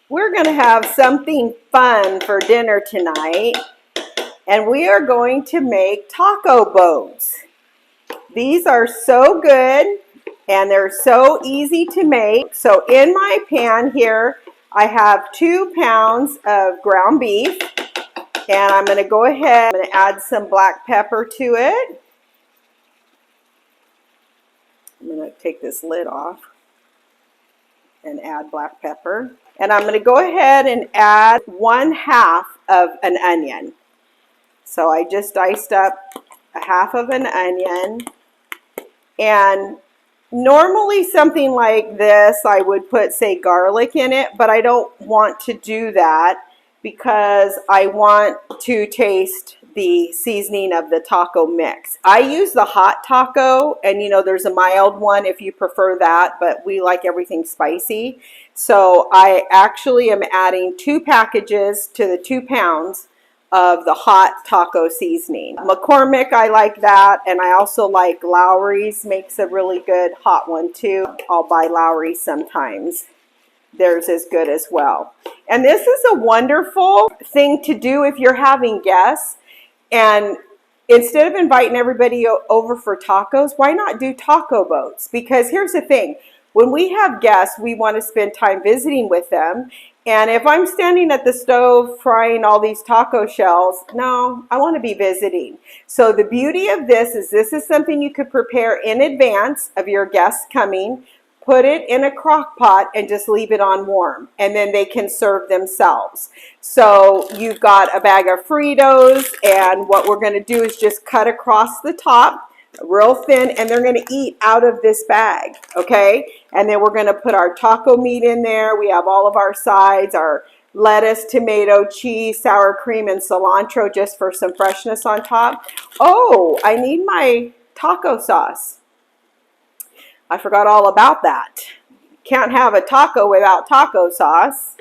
We're going to have something fun for dinner tonight, and we are going to make taco boats. These are so good, and they're so easy to make. So in my pan here, I have 2 pounds of ground beef, and I'm going to go ahead and add some black pepper to it. I'm going to take this lid off and add black pepper. And I'm going to go ahead and add 1/2 of an onion. So I just diced up 1/2 of an onion. And normally something like this, I would put, say, garlic in it, but I don't want to do that because I want to taste the seasoning of the taco mix. I use the hot taco, and you know, there's a mild one if you prefer that, but we like everything spicy. So I actually am adding 2 packages to the 2 pounds of the hot taco seasoning. McCormick, I like that, and I also like Lawry's, makes a really good hot one too. I'll buy Lawry's sometimes. Theirs is good as well. And this is a wonderful thing to do if you're having guests, and instead of inviting everybody over for tacos, why not do taco boats? Because here's the thing, when we have guests, we want to spend time visiting with them. And if I'm standing at the stove frying all these taco shells, no, I want to be visiting. So the beauty of this is something you could prepare in advance of your guests coming. Put it in a crock pot and just leave it on warm, and then they can serve themselves. So you've got a bag of Fritos, and what we're going to do is just cut across the top real thin, and they're going to eat out of this bag, okay? And then we're going to put our taco meat in there. We have all of our sides, our lettuce, tomato, cheese, sour cream, and cilantro just for some freshness on top. Oh, I need my taco sauce. I forgot all about that. Can't have a taco without taco sauce.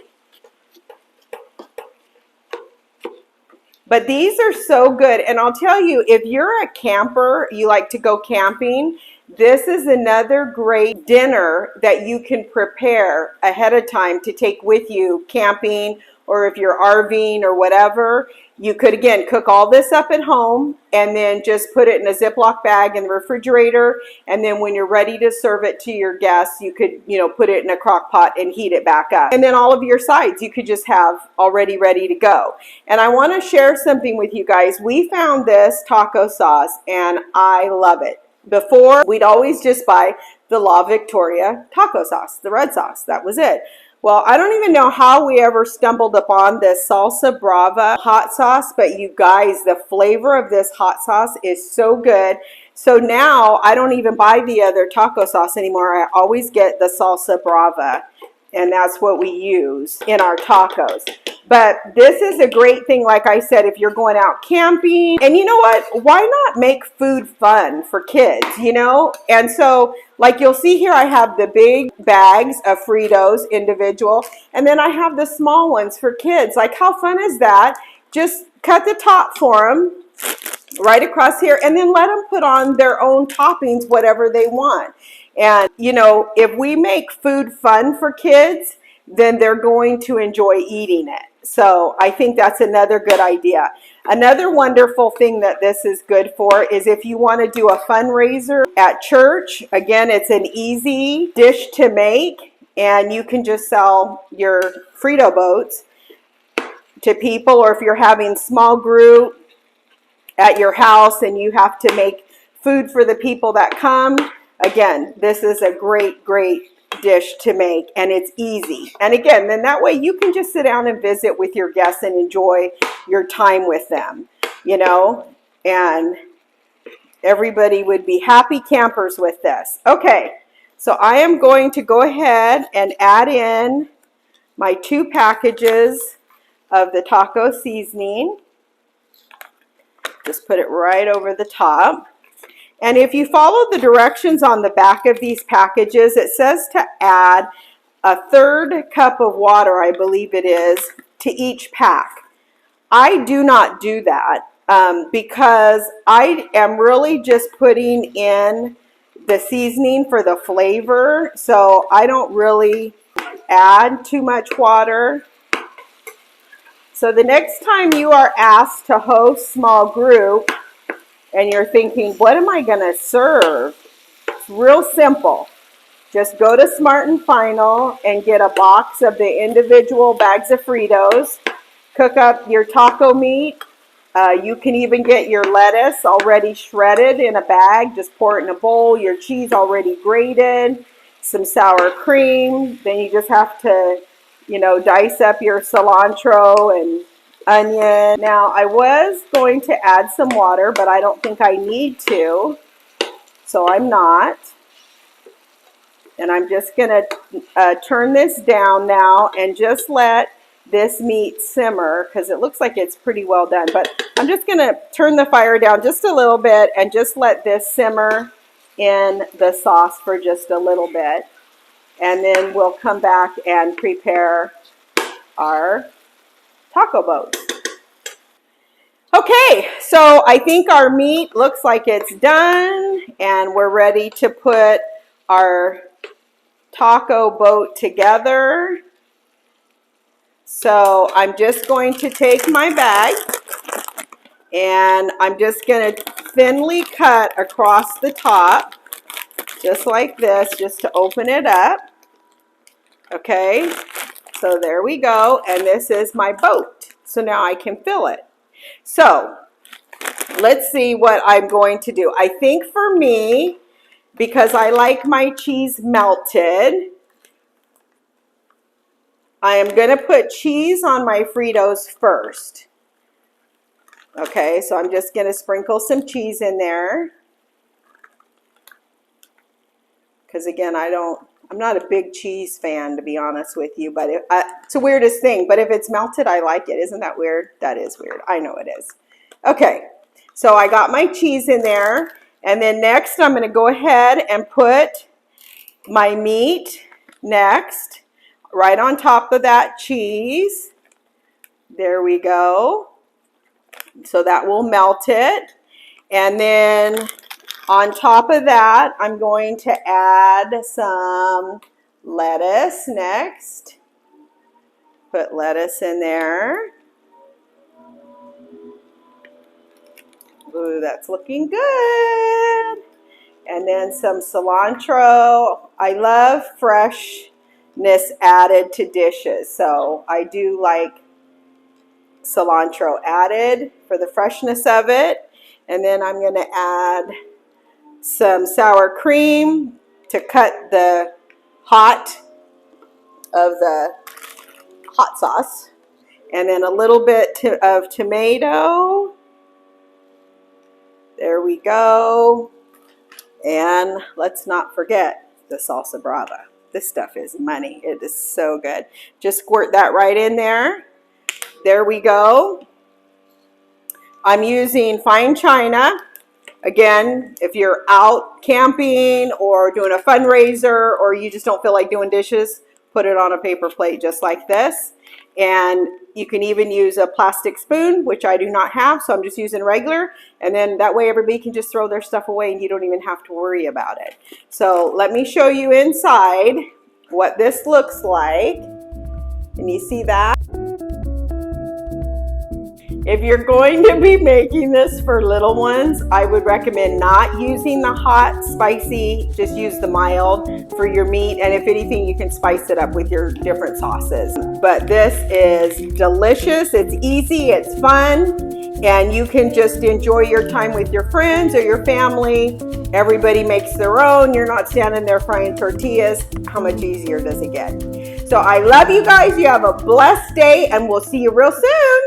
But these are so good. And I'll tell you, if you're a camper, you like to go camping, this is another great dinner that you can prepare ahead of time to take with you camping, or if you're RVing or whatever. You could, again, cook all this up at home and then just put it in a Ziploc bag in the refrigerator. And then when you're ready to serve it to your guests, you could, you know, put it in a crock pot and heat it back up. And then all of your sides you could just have already ready to go. And I want to share something with you guys. We found this taco sauce and I love it. Before, we'd always just buy the La Victoria taco sauce, the red sauce. That was it. Well, I don't even know how we ever stumbled upon this Salsa Brava hot sauce, but you guys, the flavor of this hot sauce is so good. So now I don't even buy the other taco sauce anymore. I always get the Salsa Brava, and that's what we use in our tacos. But this is a great thing, like I said, if you're going out camping. And you know what? Why not make food fun for kids, you know? And so, like you'll see here, I have the big bags of Fritos individual, and then I have the small ones for kids. Like, how fun is that? Just cut the top for them right across here, and then let them put on their own toppings, whatever they want. And, you know, if we make food fun for kids, then they're going to enjoy eating it. So I think that's another good idea. Another wonderful thing that this is good for is if you want to do a fundraiser at church. Again, it's an easy dish to make, and you can just sell your Frito boats to people, or if you're having small group at your house and you have to make food for the people that come. Again, this is a great, great dish to make, and it's easy. And again, then that way you can just sit down and visit with your guests and enjoy your time with them, you know, and everybody would be happy campers with this. Okay, so I am going to go ahead and add in my 2 packages of the taco seasoning. Just put it right over the top. And if you follow the directions on the back of these packages, it says to add 1/3 cup of water, I believe it is, to each pack. I do not do that. because I am really just putting in the seasoning for the flavor. So I don't really add too much water. So the next time you are asked to host small group and you're thinking, what am I going to serve? It's real simple. Just go to Smart and Final and get a box of the individual bags of Fritos. Cook up your taco meat. You can even get your lettuce already shredded in a bag. Just pour it in a bowl. Your cheese already grated. Some sour cream. Then you just have to, dice up your cilantro and onion. Now, I was going to add some water, but I don't think I need to. So I'm not. And I'm just going to turn this down now and just let this meat simmer, because it looks like it's pretty well done. But I'm just going to turn the fire down just a little bit and just let this simmer in the sauce for just a little bit. And then we'll come back and prepare our taco boats. Okay, so I think our meat looks like it's done, and we're ready to put our taco boat together. So I'm just going to take my bag and I'm just going to thinly cut across the top, just like this, just to open it up. Okay, so there we go, and this is my boat. So now I can fill it. So let's see what I'm going to do. I think for me, because I like my cheese melted, I am going to put cheese on my Fritos first. Okay, so I'm just going to sprinkle some cheese in there. Because again, I'm not a big cheese fan, to be honest with you, but it's the weirdest thing. But if it's melted, I like it. Isn't that weird? That is weird. I know it is. Okay, so I got my cheese in there. And then next, I'm going to go ahead and put my meat next, right on top of that cheese. There we go. So that will melt it. And then on top of that, I'm going to add some lettuce next. Put lettuce in there. Ooh, that's looking good. And then some cilantro. I love freshness added to dishes, so I do like cilantro added for the freshness of it. And then I'm going to add some sour cream to cut the hot of the hot sauce. And then a little bit of tomato. There we go. And let's not forget the salsa brava. This stuff is money. It is so good. Just squirt that right in there. There we go. I'm using fine china. Again, if you're out camping or doing a fundraiser or you just don't feel like doing dishes, put it on a paper plate just like this. And you can even use a plastic spoon, which I do not have, so I'm just using regular. And then that way everybody can just throw their stuff away and you don't even have to worry about it. So let me show you inside what this looks like. Can you see that? If you're going to be making this for little ones, I would recommend not using the hot, spicy, just use the mild for your meat. And if anything, you can spice it up with your different sauces. But this is delicious, it's easy, it's fun, and you can just enjoy your time with your friends or your family. Everybody makes their own. You're not standing there frying tortillas. How much easier does it get? So I love you guys. You have a blessed day, and we'll see you real soon.